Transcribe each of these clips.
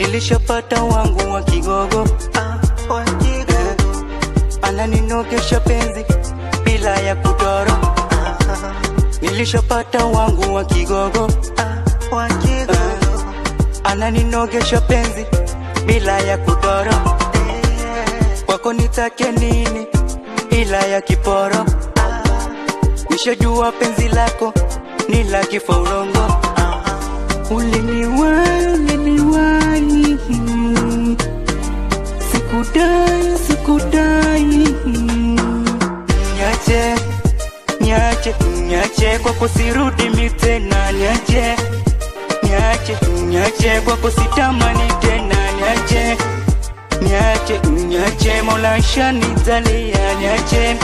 Nilishapata wangu wa kigogo, ananinogesha penzi bila ya kudoro. Nilishapata wangu wa kigogo, ananinogesha penzi bila ya kudoro. Kwako nitake nini ila ya kiporo? Nishajua penzi lako ni la kifaurongo. Uliniwai sikudai Niache kwako sirudi mitena. Niache kwako sitamani tena. Niache Mola shanizalia. Niache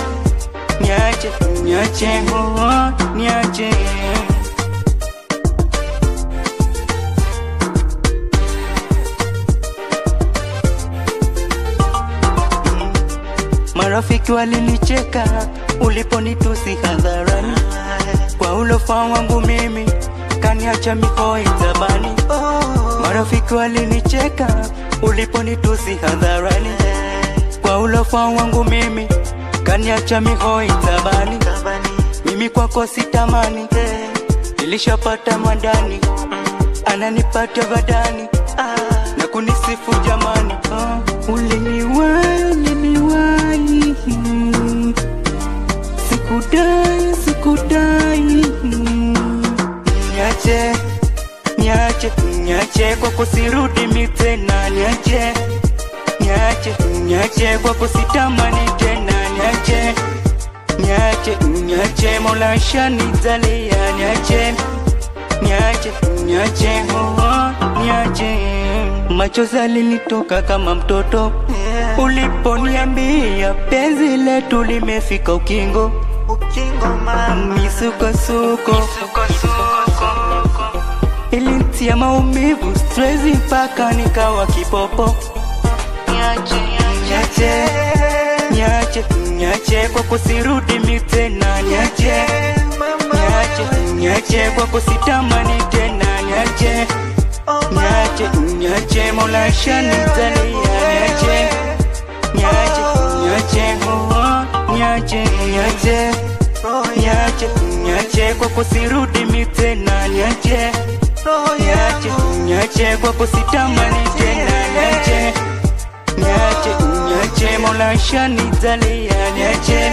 Marafiki walinicheka uliponitusi hadharani. Kwa ulofa wangu mimi kaniacha mihoi tabani. Marafiki walinicheka uliponitusi hadharani. Kwa ulofa wangu mimi kaniacha mihoi tabani. Mimi kwako sitamani, nilishapata mwandani, ananipata badani na kunisifu jamani. Uliniwai sikudai Niache kwako sirudi mitena. Niache kwako sitamani tena. Niache Mola shanizalia. Niache machozi yalinitoka kama mtoto uliponiambia penzi letu limefika ukingo. Misukosuko ilitia maumivu, stress mpaka nikawa kipopo. Niache kwako sirudi mitena. Niache kwako sitamani tena. Niache Mola shanizalia. Niache kwako sirudi mitena. Niache kwako sitamani tena. Niache Mola shanizalia. Niache